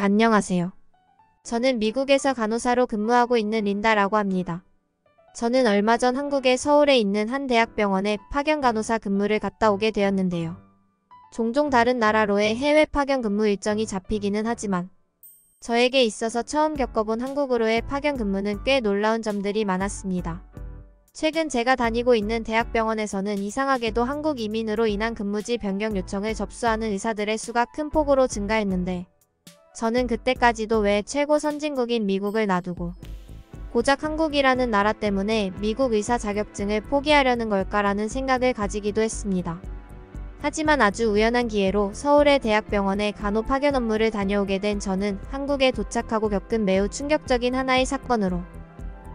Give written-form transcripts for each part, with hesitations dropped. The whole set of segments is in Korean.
안녕하세요. 저는 미국에서 간호사로 근무하고 있는 린다라고 합니다. 저는 얼마 전 한국의 서울에 있는 한 대학병원에 파견 간호사 근무를 갔다 오게 되었는데요. 종종 다른 나라로의 해외 파견 근무 일정이 잡히기는 하지만 저에게 있어서 처음 겪어본 한국으로의 파견 근무는 꽤 놀라운 점들이 많았습니다. 최근 제가 다니고 있는 대학병원에서는 이상하게도 한국 이민으로 인한 근무지 변경 요청을 접수하는 의사들의 수가 큰 폭으로 증가했는데 저는 그때까지도 왜 최고 선진국인 미국을 놔두고 고작 한국이라는 나라 때문에 미국 의사 자격증을 포기하려는 걸까라는 생각을 가지기도 했습니다. 하지만 아주 우연한 기회로 서울의 대학병원에 간호 파견 업무를 다녀오게 된 저는 한국에 도착하고 겪은 매우 충격적인 하나의 사건으로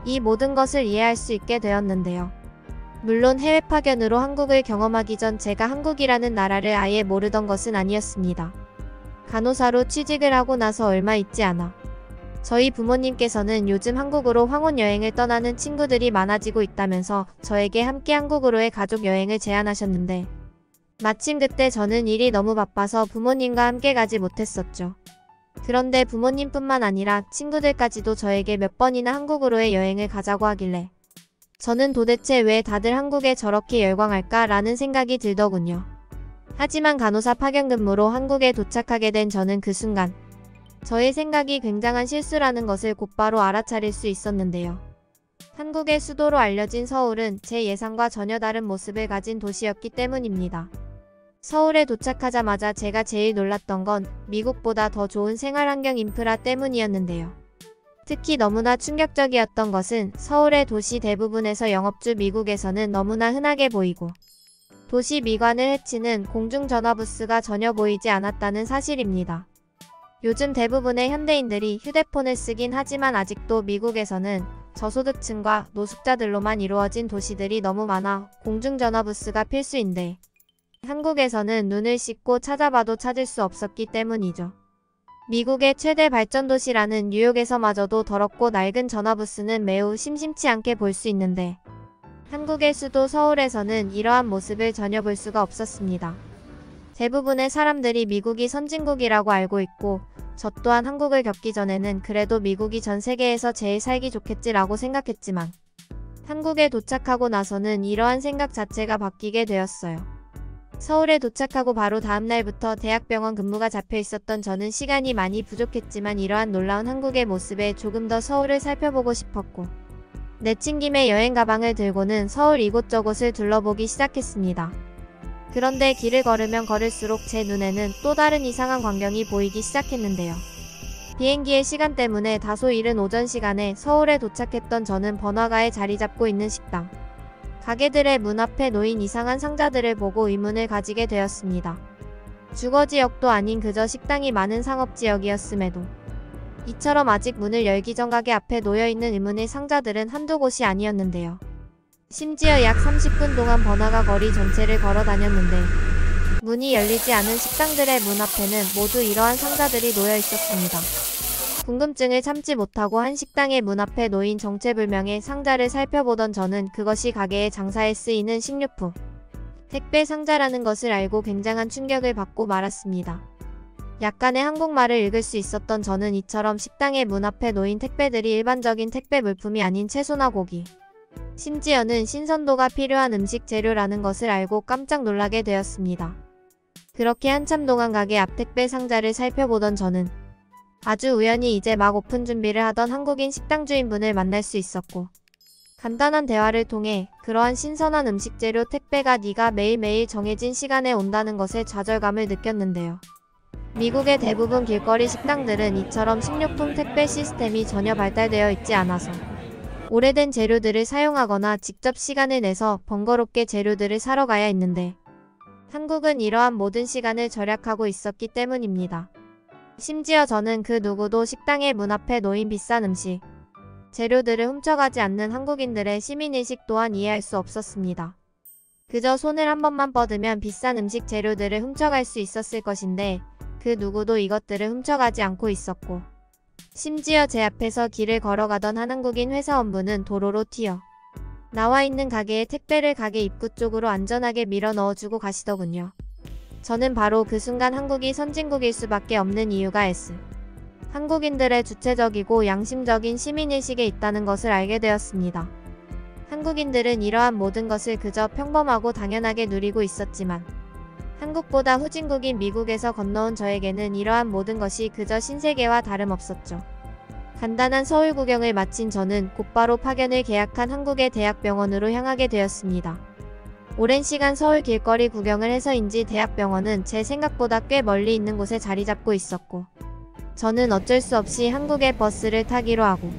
이 모든 것을 이해할 수 있게 되었는데요. 물론 해외 파견으로 한국을 경험하기 전 제가 한국이라는 나라를 아예 모르던 것은 아니었습니다. 간호사로 취직을 하고 나서 얼마 있지 않아 저희 부모님께서는 요즘 한국으로 황혼 여행을 떠나는 친구들이 많아지고 있다면서 저에게 함께 한국으로의 가족 여행을 제안하셨는데 마침 그때 저는 일이 너무 바빠서 부모님과 함께 가지 못했었죠. 그런데 부모님뿐만 아니라 친구들까지도 저에게 몇 번이나 한국으로의 여행을 가자고 하길래 저는 도대체 왜 다들 한국에 저렇게 열광할까 라는 생각이 들더군요. 하지만 간호사 파견 근무로 한국에 도착하게 된 저는 그 순간 저의 생각이 굉장한 실수라는 것을 곧바로 알아차릴 수 있었는데요. 한국의 수도로 알려진 서울은 제 예상과 전혀 다른 모습을 가진 도시였기 때문입니다. 서울에 도착하자마자 제가 제일 놀랐던 건 미국보다 더 좋은 생활환경 인프라 때문이었는데요. 특히 너무나 충격적이었던 것은 서울의 도시 대부분에서 영업주 미국에서는 너무나 흔하게 보이고 도시 미관을 해치는 공중전화 부스가 전혀 보이지 않았다는 사실입니다. 요즘 대부분의 현대인들이 휴대폰을 쓰긴 하지만 아직도 미국에서는 저소득층과 노숙자들로만 이루어진 도시들이 너무 많아 공중전화 부스가 필수인데 한국에서는 눈을 씻고 찾아봐도 찾을 수 없었기 때문이죠. 미국의 최대 발전도시라는 뉴욕에서마저도 더럽고 낡은 전화부스는 매우 심심치 않게 볼 수 있는데 한국의 수도 서울에서는 이러한 모습을 전혀 볼 수가 없었습니다. 대부분의 사람들이 미국이 선진국이라고 알고 있고 저 또한 한국을 겪기 전에는 그래도 미국이 전 세계에서 제일 살기 좋겠지라고 생각했지만 한국에 도착하고 나서는 이러한 생각 자체가 바뀌게 되었어요. 서울에 도착하고 바로 다음날부터 대학병원 근무가 잡혀 있었던 저는 시간이 많이 부족했지만 이러한 놀라운 한국의 모습에 조금 더 서울을 살펴보고 싶었고 내친 김에 여행 가방을 들고는 서울 이곳저곳을 둘러보기 시작했습니다. 그런데 길을 걸으면 걸을수록 제 눈에는 또 다른 이상한 광경이 보이기 시작했는데요. 비행기의 시간 때문에 다소 이른 오전 시간에 서울에 도착했던 저는 번화가에 자리 잡고 있는 식당 가게들의 문 앞에 놓인 이상한 상자들을 보고 의문을 가지게 되었습니다. 주거지역도 아닌 그저 식당이 많은 상업지역이었음에도 이처럼 아직 문을 열기 전 가게 앞에 놓여있는 의문의 상자들은 한두 곳이 아니었는데요. 심지어 약 30분 동안 번화가 거리 전체를 걸어 다녔는데 문이 열리지 않은 식당들의 문 앞에는 모두 이러한 상자들이 놓여 있었습니다. 궁금증을 참지 못하고 한 식당의 문 앞에 놓인 정체불명의 상자를 살펴보던 저는 그것이 가게의 장사에 쓰이는 식료품, 택배 상자라는 것을 알고 굉장한 충격을 받고 말았습니다. 약간의 한국말을 읽을 수 있었던 저는 이처럼 식당의 문 앞에 놓인 택배들이 일반적인 택배 물품이 아닌 채소나 고기, 심지어는 신선도가 필요한 음식 재료라는 것을 알고 깜짝 놀라게 되었습니다. 그렇게 한참 동안 가게 앞 택배 상자를 살펴보던 저는 아주 우연히 이제 막 오픈 준비를 하던 한국인 식당 주인분을 만날 수 있었고 간단한 대화를 통해 그러한 신선한 음식 재료 택배가 네가 매일매일 정해진 시간에 온다는 것에 좌절감을 느꼈는데요. 미국의 대부분 길거리 식당들은 이처럼 식료품 택배 시스템이 전혀 발달되어 있지 않아서 오래된 재료들을 사용하거나 직접 시간을 내서 번거롭게 재료들을 사러 가야 했는데 한국은 이러한 모든 시간을 절약하고 있었기 때문입니다. 심지어 저는 그 누구도 식당의 문 앞에 놓인 비싼 음식, 재료들을 훔쳐가지 않는 한국인들의 시민의식 또한 이해할 수 없었습니다. 그저 손을 한 번만 뻗으면 비싼 음식 재료들을 훔쳐갈 수 있었을 것인데 그 누구도 이것들을 훔쳐가지 않고 있었고 심지어 제 앞에서 길을 걸어가던 한 한국인 회사원분은 도로로 튀어 나와 있는 가게의 택배를 가게 입구 쪽으로 안전하게 밀어 넣어주고 가시더군요. 저는 바로 그 순간 한국이 선진국일 수밖에 없는 이유가 한국인들의 주체적이고 양심적인 시민의식에 있다는 것을 알게 되었습니다. 한국인들은 이러한 모든 것을 그저 평범하고 당연하게 누리고 있었지만 한국보다 후진국인 미국에서 건너온 저에게는 이러한 모든 것이 그저 신세계와 다름없었죠. 간단한 서울 구경을 마친 저는 곧바로 파견을 계약한 한국의 대학병원으로 향하게 되었습니다. 오랜 시간 서울 길거리 구경을 해서인지 대학병원은 제 생각보다 꽤 멀리 있는 곳에 자리 잡고 있었고 저는 어쩔 수 없이 한국의 버스를 타기로 하고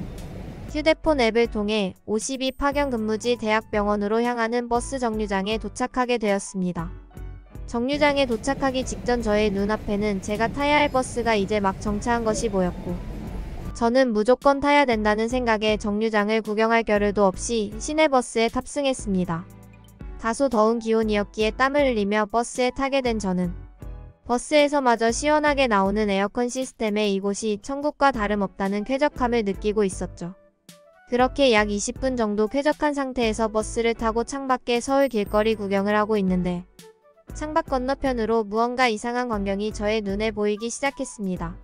휴대폰 앱을 통해 52 파견 근무지 대학병원으로 향하는 버스 정류장에 도착하게 되었습니다. 정류장에 도착하기 직전 저의 눈앞에는 제가 타야 할 버스가 이제 막 정차한 것이 보였고 저는 무조건 타야 된다는 생각에 정류장을 구경할 겨를도 없이 시내버스에 탑승했습니다. 다소 더운 기온이었기에 땀을 흘리며 버스에 타게 된 저는 버스에서마저 시원하게 나오는 에어컨 시스템에 이곳이 천국과 다름없다는 쾌적함을 느끼고 있었죠. 그렇게 약 20분 정도 쾌적한 상태에서 버스를 타고 창밖에 서울 길거리 구경을 하고 있는데 창밖 건너편으로 무언가 이상한 광경이 저의 눈에 보이기 시작했습니다.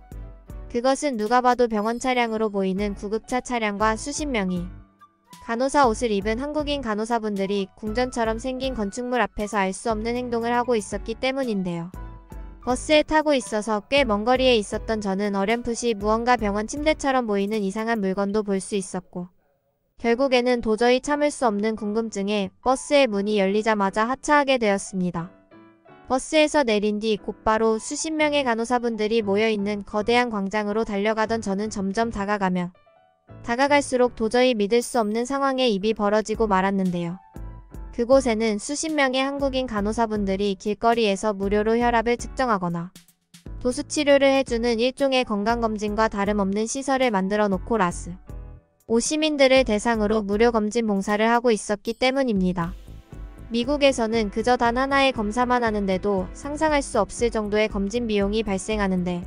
그것은 누가 봐도 병원 차량으로 보이는 구급차 차량과 수십 명이 간호사 옷을 입은 한국인 간호사분들이 궁전처럼 생긴 건축물 앞에서 알 수 없는 행동을 하고 있었기 때문인데요. 버스에 타고 있어서 꽤 먼 거리에 있었던 저는 어렴풋이 무언가 병원 침대처럼 보이는 이상한 물건도 볼 수 있었고 결국에는 도저히 참을 수 없는 궁금증에 버스의 문이 열리자마자 하차하게 되었습니다. 버스에서 내린 뒤 곧바로 수십 명의 간호사분들이 모여있는 거대한 광장으로 달려가던 저는 점점 다가갈수록 도저히 믿을 수 없는 상황에 입이 벌어지고 말았는데요. 그곳에는 수십 명의 한국인 간호사분들이 길거리에서 무료로 혈압을 측정하거나 도수치료를 해주는 일종의 건강검진과 다름없는 시설을 만들어 놓고 오 시민들을 대상으로 무료 검진 봉사를 하고 있었기 때문입니다. 미국에서는 그저 단 하나의 검사만 하는데도 상상할 수 없을 정도의 검진 비용이 발생하는데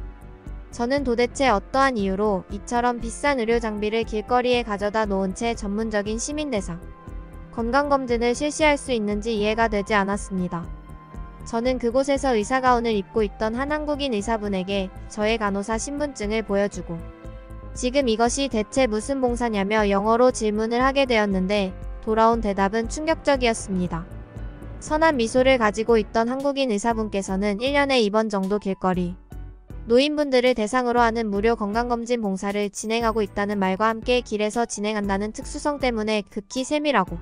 저는 도대체 어떠한 이유로 이처럼 비싼 의료 장비를 길거리에 가져다 놓은 채 전문적인 시민 대상 건강검진을 실시할 수 있는지 이해가 되지 않았습니다. 저는 그곳에서 의사가운을 입고 있던 한 한국인 의사분에게 저의 간호사 신분증을 보여주고 지금 이것이 대체 무슨 봉사냐며 영어로 질문을 하게 되었는데 돌아온 대답은 충격적이었습니다. 선한 미소를 가지고 있던 한국인 의사분께서는 1년에 2번 정도 길거리 노인분들을 대상으로 하는 무료 건강검진 봉사를 진행하고 있다는 말과 함께 길에서 진행한다는 특수성 때문에 극히 세밀하고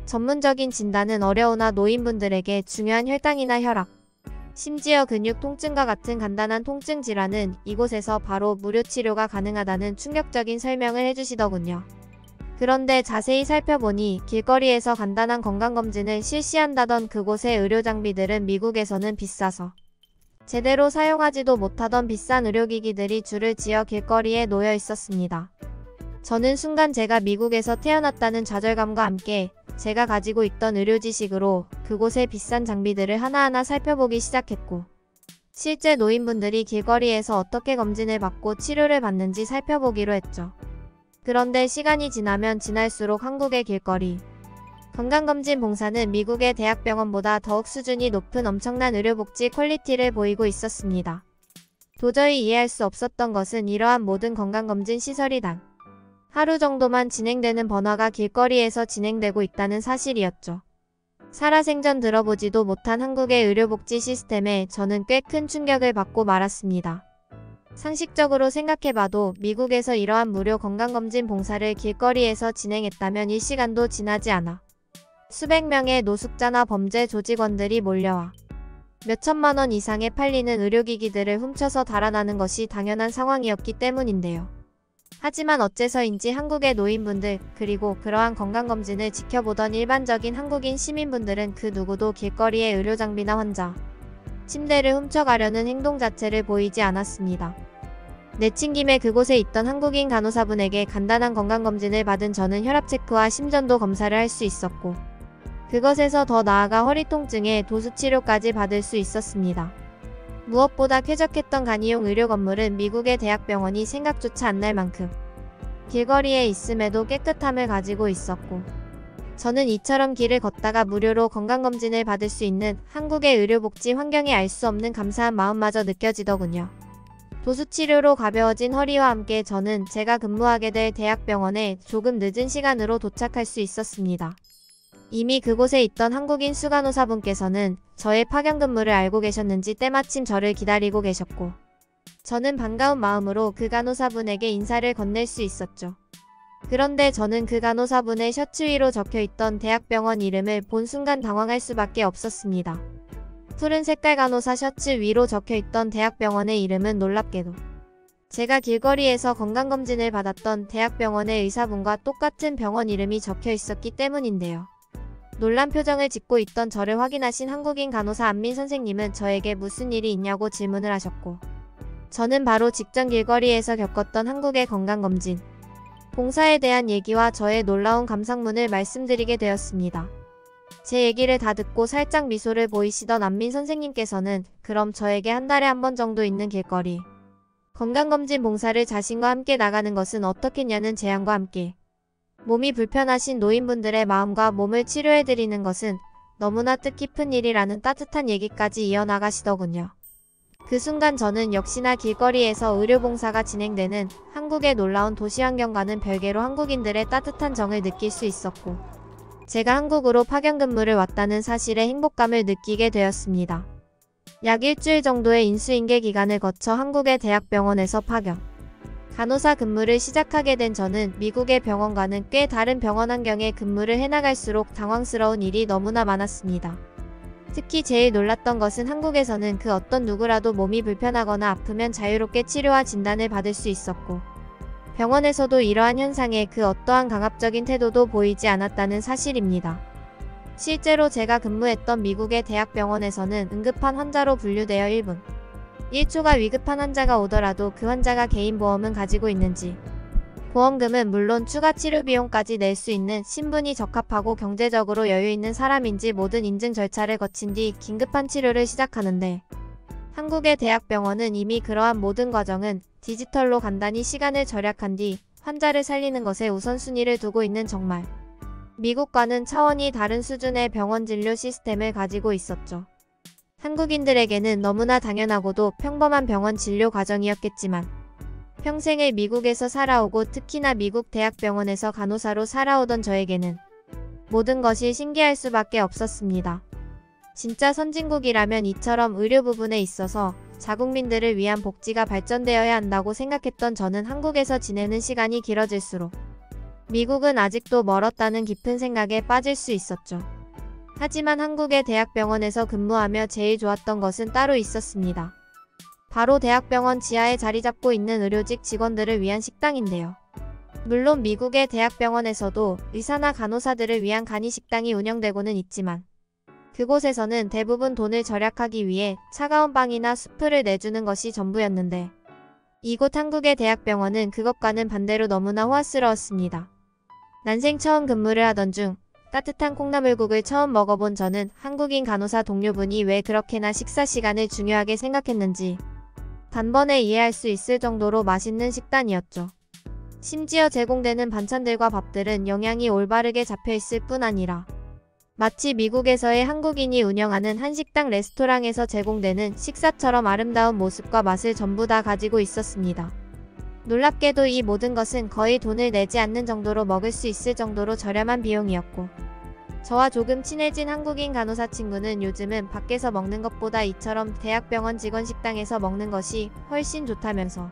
전문적인 진단은 어려우나 노인분들에게 중요한 혈당이나 혈압, 심지어 근육 통증과 같은 간단한 통증 질환은 이곳에서 바로 무료 치료가 가능하다는 충격적인 설명을 해주시더군요. 그런데 자세히 살펴보니 길거리에서 간단한 건강검진을 실시한다던 그곳의 의료장비들은 미국에서는 비싸서 제대로 사용하지도 못하던 비싼 의료기기들이 줄을 지어 길거리에 놓여 있었습니다. 저는 순간 제가 미국에서 태어났다는 좌절감과 함께 제가 가지고 있던 의료 지식으로 그곳의 비싼 장비들을 하나하나 살펴보기 시작했고 실제 노인분들이 길거리에서 어떻게 검진을 받고 치료를 받는지 살펴보기로 했죠. 그런데 시간이 지나면 지날수록 한국의 길거리 건강검진 봉사는 미국의 대학병원보다 더욱 수준이 높은 엄청난 의료복지 퀄리티를 보이고 있었습니다. 도저히 이해할 수 없었던 것은 이러한 모든 건강검진 시설이 단 하루 정도만 진행되는 번화가 길거리에서 진행되고 있다는 사실이었죠. 살아생전 들어보지도 못한 한국의 의료복지 시스템에 저는 꽤 큰 충격을 받고 말았습니다. 상식적으로 생각해봐도 미국에서 이러한 무료 건강검진 봉사를 길거리에서 진행했다면 일시간도 지나지 않아 수백 명의 노숙자나 범죄 조직원들이 몰려와 몇천만 원 이상에 팔리는 의료기기들을 훔쳐서 달아나는 것이 당연한 상황이었기 때문인데요. 하지만 어째서인지 한국의 노인분들 그리고 그러한 건강검진을 지켜보던 일반적인 한국인 시민분들은 그 누구도 길거리의 의료장비나 환자, 침대를 훔쳐가려는 행동 자체를 보이지 않았습니다. 내친김에 그곳에 있던 한국인 간호사분에게 간단한 건강검진을 받은 저는 혈압체크와 심전도 검사를 할 수 있었고 그것에서 더 나아가 허리통증에 도수치료까지 받을 수 있었습니다. 무엇보다 쾌적했던 간이용 의료 건물은 미국의 대학병원이 생각조차 안 날 만큼 길거리에 있음에도 깨끗함을 가지고 있었고 저는 이처럼 길을 걷다가 무료로 건강검진을 받을 수 있는 한국의 의료복지 환경에 알 수 없는 감사한 마음마저 느껴지더군요. 도수치료로 가벼워진 허리와 함께 저는 제가 근무하게 될 대학병원에 조금 늦은 시간으로 도착할 수 있었습니다. 이미 그곳에 있던 한국인 수간호사분께서는 저의 파견 근무를 알고 계셨는지 때마침 저를 기다리고 계셨고, 저는 반가운 마음으로 그 간호사분에게 인사를 건넬 수 있었죠. 그런데 저는 그 간호사분의 셔츠 위로 적혀있던 대학병원 이름을 본 순간 당황할 수밖에 없었습니다. 푸른 색깔 간호사 셔츠 위로 적혀있던 대학병원의 이름은 놀랍게도 제가 길거리에서 건강검진을 받았던 대학병원의 의사분과 똑같은 병원 이름이 적혀있었기 때문인데요. 놀란 표정을 짓고 있던 저를 확인하신 한국인 간호사 안민 선생님은 저에게 무슨 일이 있냐고 질문을 하셨고, 저는 바로 직전 길거리에서 겪었던 한국의 건강검진 봉사에 대한 얘기와 저의 놀라운 감상문을 말씀드리게 되었습니다. 제 얘기를 다 듣고 살짝 미소를 보이시던 안민 선생님께서는 그럼 저에게 한 달에 한 번 정도 있는 길거리 건강검진 봉사를 자신과 함께 나가는 것은 어떻겠냐는 제안과 함께 몸이 불편하신 노인분들의 마음과 몸을 치료해드리는 것은 너무나 뜻깊은 일이라는 따뜻한 얘기까지 이어나가시더군요. 그 순간 저는 역시나 길거리에서 의료봉사가 진행되는 한국의 놀라운 도시환경과는 별개로 한국인들의 따뜻한 정을 느낄 수 있었고, 제가 한국으로 파견 근무를 왔다는 사실에 행복감을 느끼게 되었습니다. 약 일주일 정도의 인수인계 기간을 거쳐 한국의 대학병원에서 파견 간호사 근무를 시작하게 된 저는 미국의 병원과는 꽤 다른 병원 환경에 근무를 해나갈수록 당황스러운 일이 너무나 많았습니다. 특히 제일 놀랐던 것은 한국에서는 그 어떤 누구라도 몸이 불편하거나 아프면 자유롭게 치료와 진단을 받을 수 있었고, 병원에서도 이러한 현상에 그 어떠한 강압적인 태도도 보이지 않았다는 사실입니다. 실제로 제가 근무했던 미국의 대학병원에서는 응급한 환자로 분류되어 1분 1초가 위급한 환자가 오더라도 그 환자가 개인 보험은 가지고 있는지, 보험금은 물론 추가 치료 비용까지 낼 수 있는 신분이 적합하고 경제적으로 여유 있는 사람인지 모든 인증 절차를 거친 뒤 긴급한 치료를 시작하는데, 한국의 대학병원은 이미 그러한 모든 과정은 디지털로 간단히 시간을 절약한 뒤 환자를 살리는 것에 우선순위를 두고 있는 정말 미국과는 차원이 다른 수준의 병원 진료 시스템을 가지고 있었죠. 한국인들에게는 너무나 당연하고도 평범한 병원 진료 과정이었겠지만, 평생을 미국에서 살아오고 특히나 미국 대학병원에서 간호사로 살아오던 저에게는 모든 것이 신기할 수밖에 없었습니다. 진짜 선진국이라면 이처럼 의료 부분에 있어서 자국민들을 위한 복지가 발전되어야 한다고 생각했던 저는 한국에서 지내는 시간이 길어질수록 미국은 아직도 멀었다는 깊은 생각에 빠질 수 있었죠. 하지만 한국의 대학병원에서 근무하며 제일 좋았던 것은 따로 있었습니다. 바로 대학병원 지하에 자리 잡고 있는 의료직 직원들을 위한 식당인데요. 물론 미국의 대학병원에서도 의사나 간호사들을 위한 간이식당이 운영되고는 있지만, 그곳에서는 대부분 돈을 절약하기 위해 차가운 빵이나 수프를 내주는 것이 전부였는데, 이곳 한국의 대학병원은 그것과는 반대로 너무나 호화스러웠습니다. 난생 처음 근무를 하던 중 따뜻한 콩나물국을 처음 먹어본 저는 한국인 간호사 동료분이 왜 그렇게나 식사 시간을 중요하게 생각했는지 단번에 이해할 수 있을 정도로 맛있는 식단이었죠. 심지어 제공되는 반찬들과 밥들은 영양이 올바르게 잡혀있을 뿐 아니라 마치 미국에서의 한국인이 운영하는 한식당 레스토랑에서 제공되는 식사처럼 아름다운 모습과 맛을 전부 다 가지고 있었습니다. 놀랍게도 이 모든 것은 거의 돈을 내지 않는 정도로 먹을 수 있을 정도로 저렴한 비용이었고, 저와 조금 친해진 한국인 간호사 친구는 요즘은 밖에서 먹는 것보다 이처럼 대학병원 직원 식당에서 먹는 것이 훨씬 좋다면서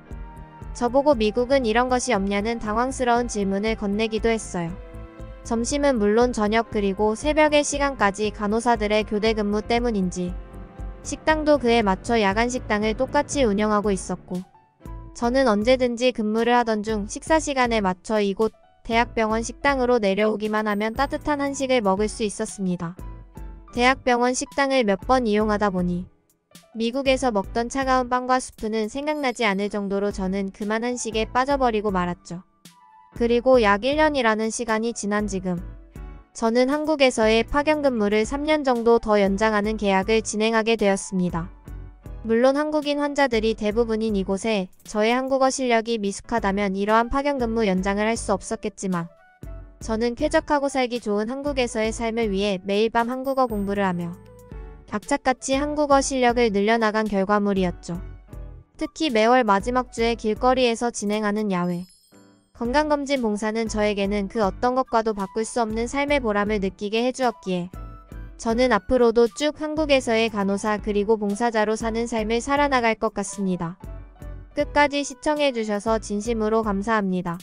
저보고 미국은 이런 것이 없냐는 당황스러운 질문을 건네기도 했어요. 점심은 물론 저녁 그리고 새벽의 시간까지 간호사들의 교대 근무 때문인지 식당도 그에 맞춰 야간 식당을 똑같이 운영하고 있었고, 저는 언제든지 근무를 하던 중 식사 시간에 맞춰 이곳 대학병원 식당으로 내려오기만 하면 따뜻한 한식을 먹을 수 있었습니다. 대학병원 식당을 몇 번 이용하다 보니 미국에서 먹던 차가운 빵과 수프는 생각나지 않을 정도로 저는 그만 한식에 빠져버리고 말았죠. 그리고 약 1년이라는 시간이 지난 지금, 저는 한국에서의 파견 근무를 3년 정도 더 연장하는 계약을 진행하게 되었습니다. 물론 한국인 환자들이 대부분인 이곳에 저의 한국어 실력이 미숙하다면 이러한 파견 근무 연장을 할 수 없었겠지만, 저는 쾌적하고 살기 좋은 한국에서의 삶을 위해 매일 밤 한국어 공부를 하며 악착같이 한국어 실력을 늘려나간 결과물이었죠. 특히 매월 마지막 주에 길거리에서 진행하는 야외 건강검진 봉사는 저에게는 그 어떤 것과도 바꿀 수 없는 삶의 보람을 느끼게 해주었기에 저는 앞으로도 쭉 한국에서의 간호사 그리고 봉사자로 사는 삶을 살아나갈 것 같습니다. 끝까지 시청해주셔서 진심으로 감사합니다.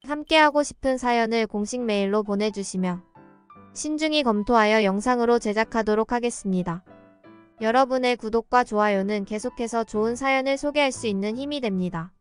함께하고 싶은 사연을 공식 메일로 보내주시면 신중히 검토하여 영상으로 제작하도록 하겠습니다. 여러분의 구독과 좋아요는 계속해서 좋은 사연을 소개할 수 있는 힘이 됩니다.